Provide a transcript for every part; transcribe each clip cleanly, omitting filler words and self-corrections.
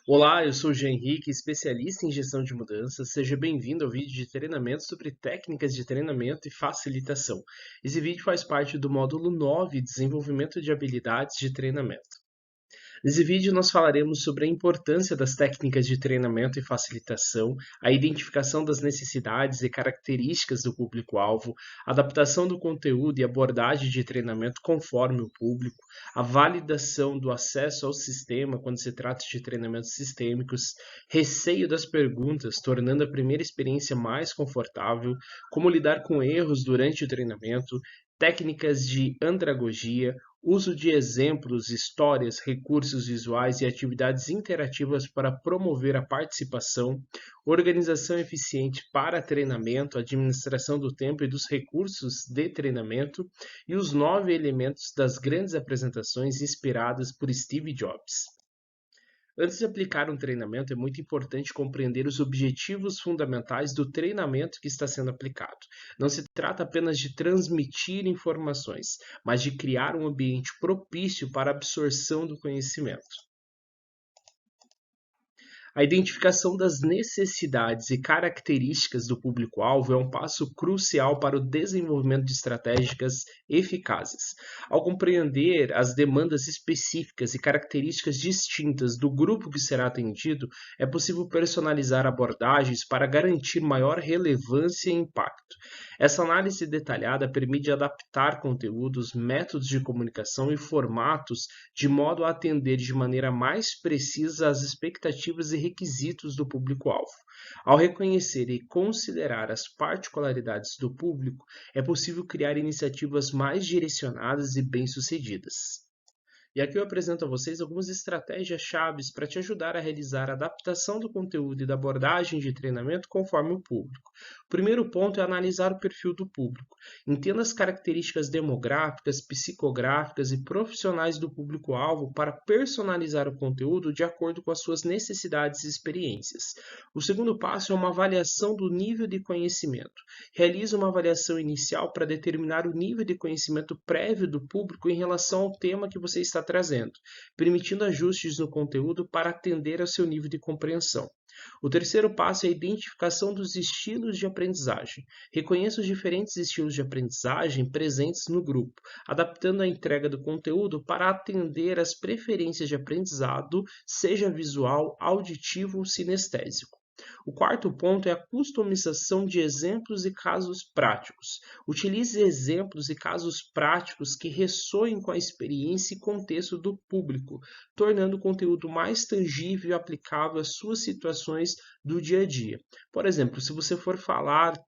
Olá, eu sou o Jean Henrique, especialista em gestão de mudanças. Seja bem-vindo ao vídeo de treinamento sobre técnicas de treinamento e facilitação. Esse vídeo faz parte do módulo 9, Desenvolvimento de habilidades de treinamento. Nesse vídeo, nós falaremos sobre a importância das técnicas de treinamento e facilitação, a identificação das necessidades e características do público-alvo, adaptação do conteúdo e abordagem de treinamento conforme o público, a validação do acesso ao sistema quando se trata de treinamentos sistêmicos, receio das perguntas, tornando a primeira experiência mais confortável, como lidar com erros durante o treinamento, técnicas de andragogia, uso de exemplos, histórias, recursos visuais e atividades interativas para promover a participação, organização eficiente para treinamento, administração do tempo e dos recursos de treinamento e os 9 elementos das grandes apresentações inspiradas por Steve Jobs. Antes de aplicar um treinamento, é muito importante compreender os objetivos fundamentais do treinamento que está sendo aplicado. Não se trata apenas de transmitir informações, mas de criar um ambiente propício para a absorção do conhecimento. A identificação das necessidades e características do público-alvo é um passo crucial para o desenvolvimento de estratégias eficazes. Ao compreender as demandas específicas e características distintas do grupo que será atendido, é possível personalizar abordagens para garantir maior relevância e impacto. Essa análise detalhada permite adaptar conteúdos, métodos de comunicação e formatos de modo a atender de maneira mais precisa às expectativas e requisitos do público-alvo. Ao reconhecer e considerar as particularidades do público, é possível criar iniciativas mais direcionadas e bem-sucedidas. E aqui eu apresento a vocês algumas estratégias chaves para te ajudar a realizar a adaptação do conteúdo e da abordagem de treinamento conforme o público. O primeiro ponto é analisar o perfil do público. Entenda as características demográficas, psicográficas e profissionais do público-alvo para personalizar o conteúdo de acordo com as suas necessidades e experiências. O segundo passo é uma avaliação do nível de conhecimento. Realize uma avaliação inicial para determinar o nível de conhecimento prévio do público em relação ao tema que você está trazendo, permitindo ajustes no conteúdo para atender ao seu nível de compreensão. O terceiro passo é a identificação dos estilos de aprendizagem. Reconheça os diferentes estilos de aprendizagem presentes no grupo, adaptando a entrega do conteúdo para atender às preferências de aprendizado, seja visual, auditivo ou sinestésico. O quarto ponto é a customização de exemplos e casos práticos. Utilize exemplos e casos práticos que ressoem com a experiência e contexto do público, tornando o conteúdo mais tangível e aplicável às suas situações do dia a dia. Por exemplo, se você for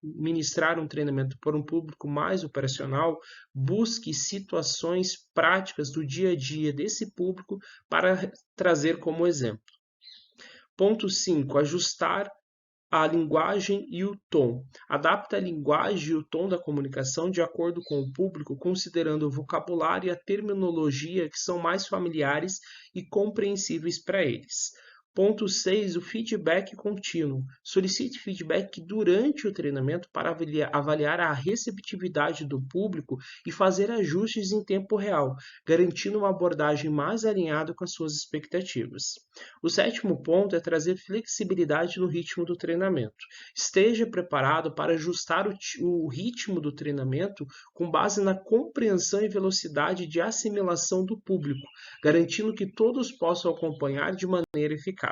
ministrar um treinamento para um público mais operacional, busque situações práticas do dia a dia desse público para trazer como exemplo. Ponto 5. Ajustar a linguagem e o tom. Adapta a linguagem e o tom da comunicação de acordo com o público, considerando o vocabulário e a terminologia que são mais familiares e compreensíveis para eles. Ponto 6. O feedback contínuo. Solicite feedback durante o treinamento para avaliar a receptividade do público e fazer ajustes em tempo real, garantindo uma abordagem mais alinhada com as suas expectativas. O sétimo ponto é trazer flexibilidade no ritmo do treinamento. Esteja preparado para ajustar o ritmo do treinamento com base na compreensão e velocidade de assimilação do público, garantindo que todos possam acompanhar de maneira eficaz.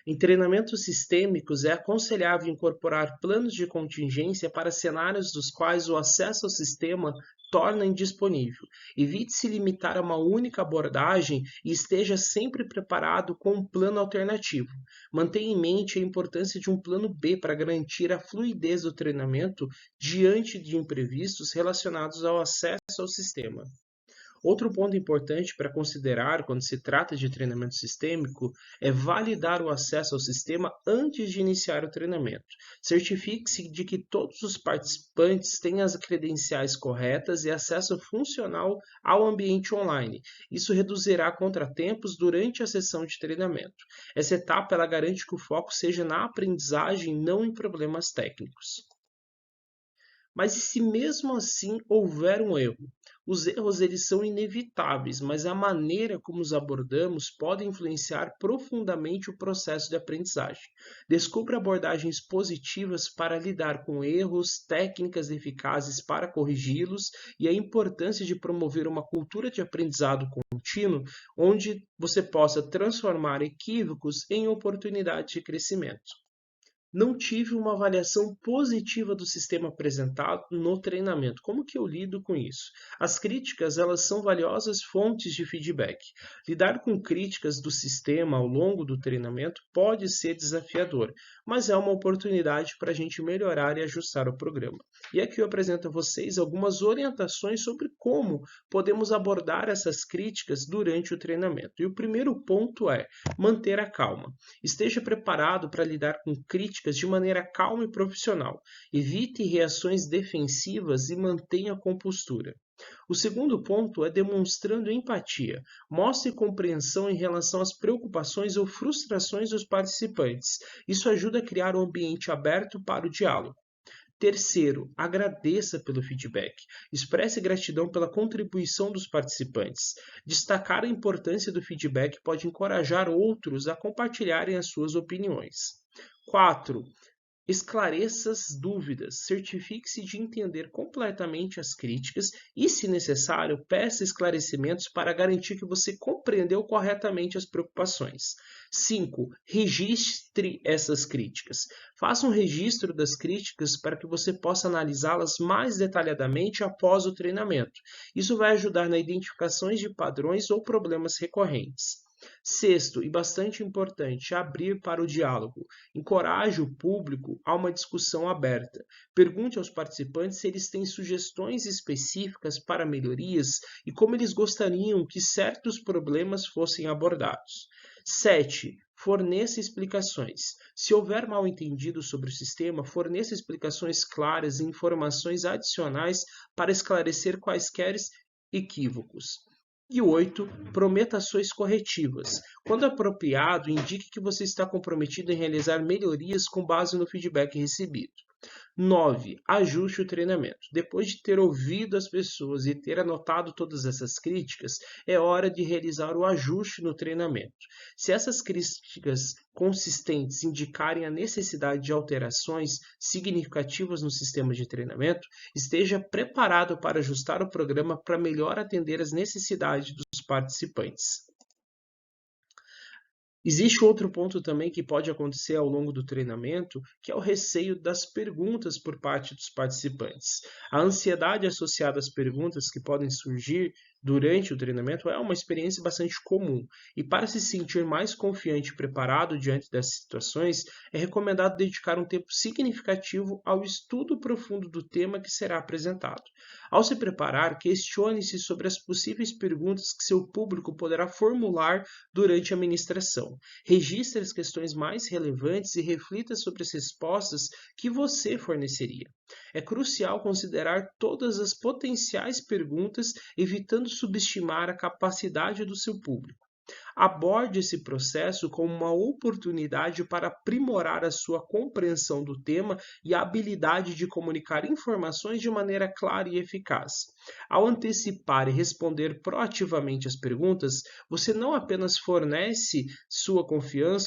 Em treinamentos sistêmicos, é aconselhável incorporar planos de contingência para cenários dos quais o acesso ao sistema torna indisponível. Evite se limitar a uma única abordagem e esteja sempre preparado com um plano alternativo. Mantenha em mente a importância de um plano B para garantir a fluidez do treinamento diante de imprevistos relacionados ao acesso ao sistema. Outro ponto importante para considerar quando se trata de treinamento sistêmico é validar o acesso ao sistema antes de iniciar o treinamento. Certifique-se de que todos os participantes têm as credenciais corretas e acesso funcional ao ambiente online. Isso reduzirá contratempos durante a sessão de treinamento. Essa etapa ela garante que o foco seja na aprendizagem, não em problemas técnicos. Mas e se mesmo assim houver um erro? Os erros eles são inevitáveis, mas a maneira como os abordamos pode influenciar profundamente o processo de aprendizagem. Descubra abordagens positivas para lidar com erros, técnicas eficazes para corrigi-los e a importância de promover uma cultura de aprendizado contínuo, onde você possa transformar equívocos em oportunidades de crescimento. Não tive uma avaliação positiva do sistema apresentado no treinamento. Como que eu lido com isso? As críticas, elas são valiosas fontes de feedback. Lidar com críticas do sistema ao longo do treinamento pode ser desafiador, mas é uma oportunidade para a gente melhorar e ajustar o programa. E aqui eu apresento a vocês algumas orientações sobre como podemos abordar essas críticas durante o treinamento. E o primeiro ponto é manter a calma. Esteja preparado para lidar com críticas de maneira calma e profissional. Evite reações defensivas e mantenha a compostura. O segundo ponto é demonstrando empatia. Mostre compreensão em relação às preocupações ou frustrações dos participantes. Isso ajuda a criar um ambiente aberto para o diálogo. Terceiro, agradeça pelo feedback. Expresse gratidão pela contribuição dos participantes. Destacar a importância do feedback pode encorajar outros a compartilharem as suas opiniões. 4. Esclareça as dúvidas, certifique-se de entender completamente as críticas e, se necessário, peça esclarecimentos para garantir que você compreendeu corretamente as preocupações. 5. Registre essas críticas. Faça um registro das críticas para que você possa analisá-las mais detalhadamente após o treinamento. Isso vai ajudar na identificação de padrões ou problemas recorrentes. Sexto, e bastante importante, abrir para o diálogo. Encoraje o público a uma discussão aberta. Pergunte aos participantes se eles têm sugestões específicas para melhorias e como eles gostariam que certos problemas fossem abordados. 7. Forneça explicações. Se houver mal-entendido sobre o sistema, forneça explicações claras e informações adicionais para esclarecer quaisquer equívocos. E 8, prometa ações corretivas. Quando apropriado, indique que você está comprometido em realizar melhorias com base no feedback recebido. 9. Ajuste o treinamento. Depois de ter ouvido as pessoas e ter anotado todas essas críticas, é hora de realizar o ajuste no treinamento. Se essas críticas consistentes indicarem a necessidade de alterações significativas no sistema de treinamento, esteja preparado para ajustar o programa para melhor atender às necessidades dos participantes. Existe outro ponto também que pode acontecer ao longo do treinamento, que é o receio das perguntas por parte dos participantes. A ansiedade associada às perguntas que podem surgir durante o treinamento é uma experiência bastante comum. E para se sentir mais confiante e preparado diante dessas situações, é recomendado dedicar um tempo significativo ao estudo profundo do tema que será apresentado. Ao se preparar, questione-se sobre as possíveis perguntas que seu público poderá formular durante a ministração. Registre as questões mais relevantes e reflita sobre as respostas que você forneceria. É crucial considerar todas as potenciais perguntas, evitando subestimar a capacidade do seu público. Aborde esse processo como uma oportunidade para aprimorar a sua compreensão do tema e a habilidade de comunicar informações de maneira clara e eficaz. Ao antecipar e responder proativamente às perguntas, você não apenas fortalece sua confiança,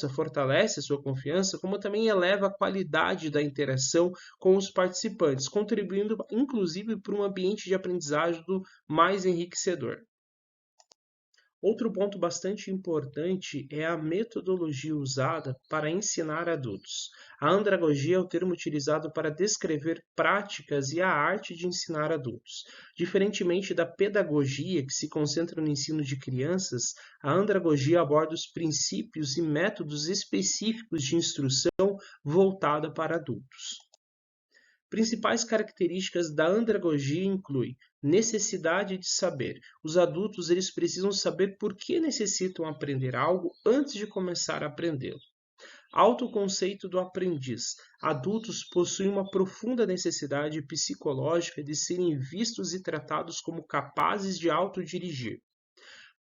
como também eleva a qualidade da interação com os participantes, contribuindo inclusive para um ambiente de aprendizagem mais enriquecedor. Outro ponto bastante importante é a metodologia usada para ensinar adultos. A andragogia é o termo utilizado para descrever práticas e a arte de ensinar adultos. Diferentemente da pedagogia, que se concentra no ensino de crianças, a andragogia aborda os princípios e métodos específicos de instrução voltada para adultos. Principais características da andragogia incluem necessidade de saber. Os adultos eles precisam saber por que necessitam aprender algo antes de começar a aprendê-lo. Autoconceito do aprendiz. Adultos possuem uma profunda necessidade psicológica de serem vistos e tratados como capazes de autodirigir.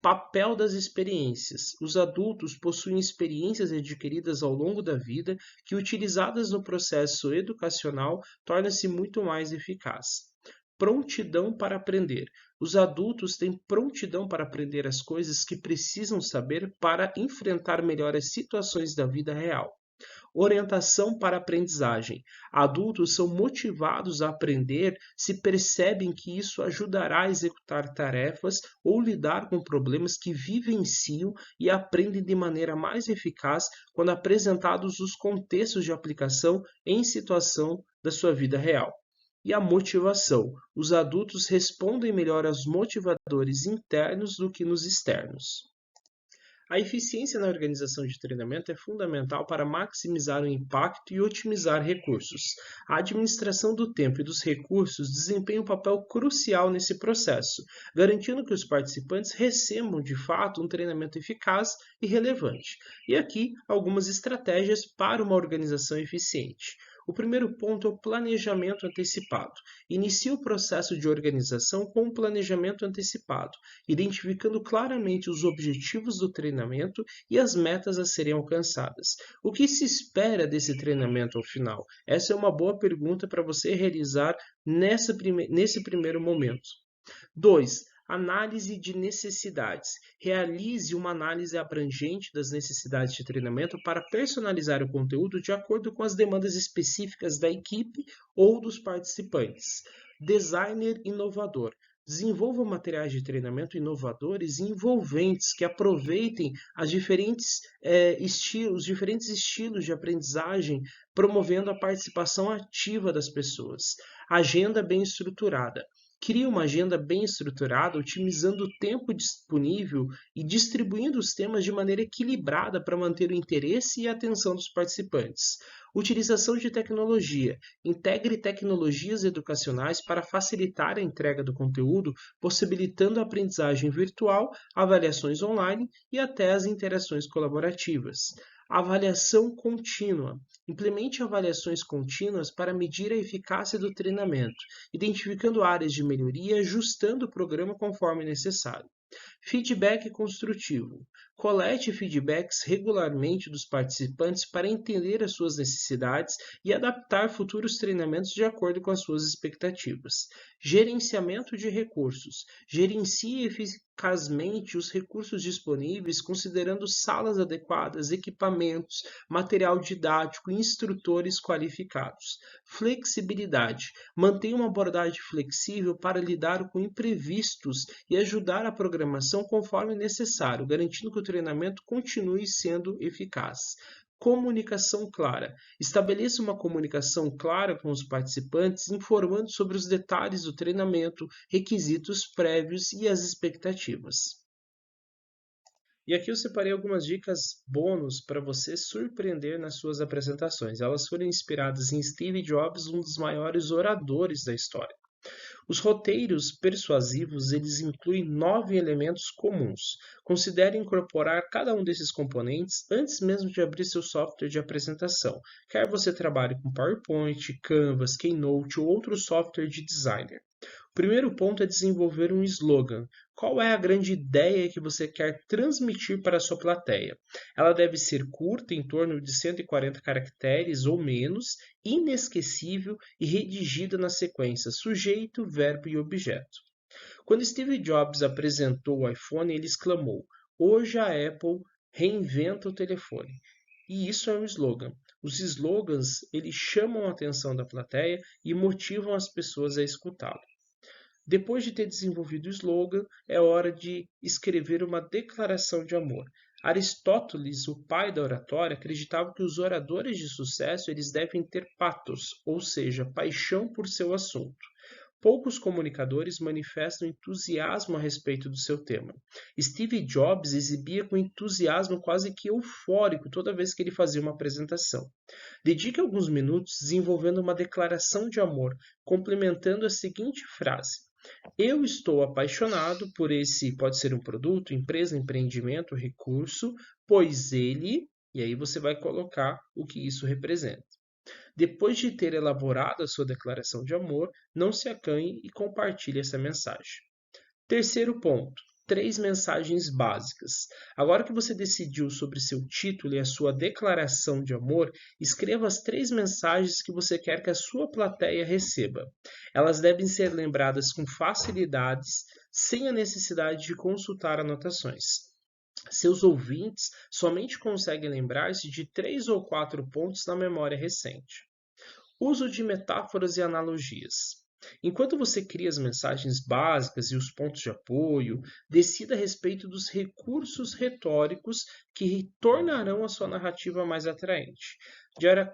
Papel das experiências. Os adultos possuem experiências adquiridas ao longo da vida que, utilizadas no processo educacional, torna-se muito mais eficaz. Prontidão para aprender. Os adultos têm prontidão para aprender as coisas que precisam saber para enfrentar melhor as situações da vida real. Orientação para aprendizagem. Adultos são motivados a aprender se percebem que isso ajudará a executar tarefas ou lidar com problemas que vivenciam e aprendem de maneira mais eficaz quando apresentados os contextos de aplicação em situação da sua vida real. E a motivação. Os adultos respondem melhor aos motivadores internos do que nos externos. A eficiência na organização de treinamento é fundamental para maximizar o impacto e otimizar recursos. A administração do tempo e dos recursos desempenha um papel crucial nesse processo, garantindo que os participantes recebam de fato um treinamento eficaz e relevante. E aqui algumas estratégias para uma organização eficiente. O primeiro ponto é o planejamento antecipado. Inicie o processo de organização com um planejamento antecipado, identificando claramente os objetivos do treinamento e as metas a serem alcançadas. O que se espera desse treinamento ao final? Essa é uma boa pergunta para você realizar nesse primeiro momento. 2. Análise de necessidades. Realize uma análise abrangente das necessidades de treinamento para personalizar o conteúdo de acordo com as demandas específicas da equipe ou dos participantes. Designer inovador. Desenvolva materiais de treinamento inovadores e envolventes que aproveitem os diferentes estilos de aprendizagem, promovendo a participação ativa das pessoas. Agenda bem estruturada. Crie uma agenda bem estruturada, otimizando o tempo disponível e distribuindo os temas de maneira equilibrada para manter o interesse e a atenção dos participantes. Utilização de tecnologia. Integre tecnologias educacionais para facilitar a entrega do conteúdo, possibilitando a aprendizagem virtual, avaliações online e até as interações colaborativas. Avaliação contínua. Implemente avaliações contínuas para medir a eficácia do treinamento, identificando áreas de melhoria e ajustando o programa conforme necessário. Feedback construtivo. Colete feedbacks regularmente dos participantes para entender as suas necessidades e adaptar futuros treinamentos de acordo com as suas expectativas. Gerenciamento de recursos. Gerencie eficazmente os recursos disponíveis, considerando salas adequadas, equipamentos, material didático e instrutores qualificados. Flexibilidade. Mantenha uma abordagem flexível para lidar com imprevistos e ajudar a programação conforme necessário, garantindo que o treinamento continue sendo eficaz. Comunicação clara. Estabeleça uma comunicação clara com os participantes, informando sobre os detalhes do treinamento, requisitos prévios e as expectativas. E aqui eu separei algumas dicas bônus para você surpreender nas suas apresentações. Elas foram inspiradas em Steve Jobs, um dos maiores oradores da história. Os roteiros persuasivos eles incluem 9 elementos comuns. Considere incorporar cada um desses componentes antes mesmo de abrir seu software de apresentação, quer você trabalhe com PowerPoint, Canvas, Keynote ou outro software de designer. O primeiro ponto é desenvolver um slogan. Qual é a grande ideia que você quer transmitir para a sua plateia? Ela deve ser curta, em torno de 140 caracteres ou menos, inesquecível e redigida na sequência sujeito, verbo e objeto. Quando Steve Jobs apresentou o iPhone, ele exclamou: "Hoje a Apple reinventa o telefone." E isso é um slogan. Os slogans eles chamam a atenção da plateia e motivam as pessoas a escutá-lo. Depois de ter desenvolvido o slogan, é hora de escrever uma declaração de amor. Aristóteles, o pai da oratória, acreditava que os oradores de sucesso eles devem ter pathos, ou seja, paixão por seu assunto. Poucos comunicadores manifestam entusiasmo a respeito do seu tema. Steve Jobs exibia com entusiasmo quase que eufórico toda vez que ele fazia uma apresentação. Dedique alguns minutos desenvolvendo uma declaração de amor, complementando a seguinte frase: "Eu estou apaixonado por esse, pode ser um produto, empresa, empreendimento, recurso, pois ele..." E aí você vai colocar o que isso representa. Depois de ter elaborado a sua declaração de amor, não se acanhe e compartilhe essa mensagem. Terceiro ponto, 3 mensagens básicas. Agora que você decidiu sobre seu título e a sua declaração de amor, escreva as 3 mensagens que você quer que a sua plateia receba. Elas devem ser lembradas com facilidades, sem a necessidade de consultar anotações. Seus ouvintes somente conseguem lembrar-se de 3 ou 4 pontos na memória recente. Uso de metáforas e analogias. Enquanto você cria as mensagens básicas e os pontos de apoio, decida a respeito dos recursos retóricos que tornarão a sua narrativa mais atraente.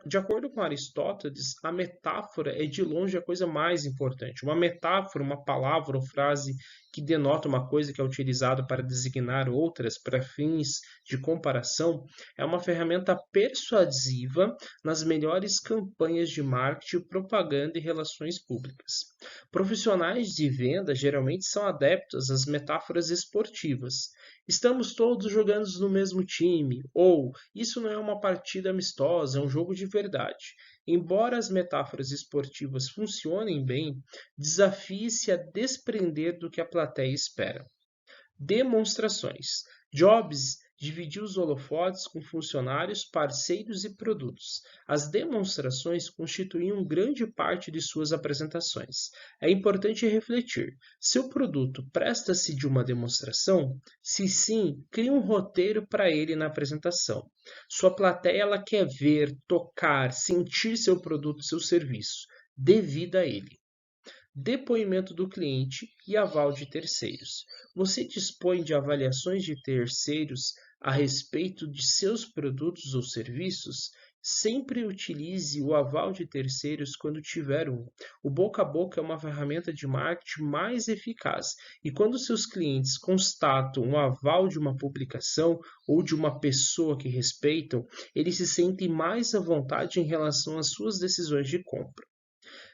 De acordo com Aristóteles, a metáfora é de longe a coisa mais importante. Uma metáfora, uma palavra ou frase que denota uma coisa que é utilizada para designar outras para fins de comparação, é uma ferramenta persuasiva nas melhores campanhas de marketing, propaganda e relações públicas. Profissionais de venda geralmente são adeptos às metáforas esportivas. Estamos todos jogando no mesmo time, ou isso não é uma partida amistosa, é um jogo de verdade. Embora as metáforas esportivas funcionem bem, desafie-se a desprender do que a plateia espera. Demonstrações. Jobs dividiu os holofotes com funcionários, parceiros e produtos. As demonstrações constituíam grande parte de suas apresentações. É importante refletir: seu produto presta-se de uma demonstração? Se sim, crie um roteiro para ele na apresentação. Sua plateia ela quer ver, tocar, sentir seu produto, seu serviço. Dê vida a ele. Depoimento do cliente e aval de terceiros. Você dispõe de avaliações de terceiros a respeito de seus produtos ou serviços? Sempre utilize o aval de terceiros quando tiver um. O boca a boca é uma ferramenta de marketing mais eficaz, e quando seus clientes constatam um aval de uma publicação ou de uma pessoa que respeitam, eles se sentem mais à vontade em relação às suas decisões de compra.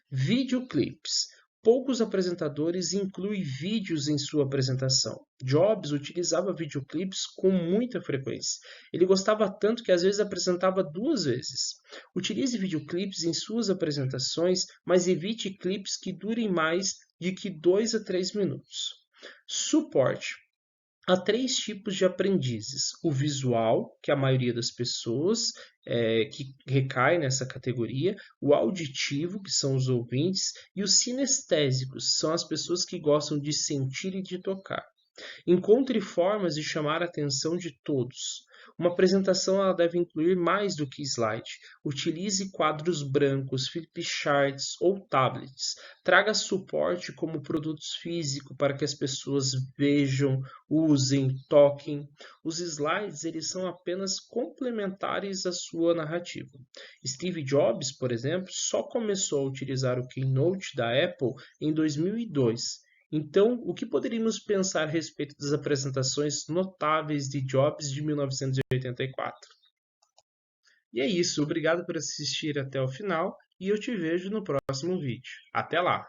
Videoclips. Poucos apresentadores incluem vídeos em sua apresentação. Jobs utilizava videoclips com muita frequência. Ele gostava tanto que às vezes apresentava 2 vezes. Utilize videoclips em suas apresentações, mas evite clipes que durem mais de que 2 a 3 minutos. Suporte. Há 3 tipos de aprendizes: o visual, que a maioria das pessoas que recai nessa categoria, o auditivo, que são os ouvintes, e os sinestésicos, são as pessoas que gostam de sentir e de tocar. Encontre formas de chamar a atenção de todos. Uma apresentação ela deve incluir mais do que slide. Utilize quadros brancos, flipcharts ou tablets. Traga suporte como produtos físicos para que as pessoas vejam, usem, toquem. Os slides eles são apenas complementares à sua narrativa. Steve Jobs, por exemplo, só começou a utilizar o Keynote da Apple em 2002. Então, o que poderíamos pensar a respeito das apresentações notáveis de Jobs de 1984? E é isso, obrigado por assistir até o final e eu te vejo no próximo vídeo. Até lá!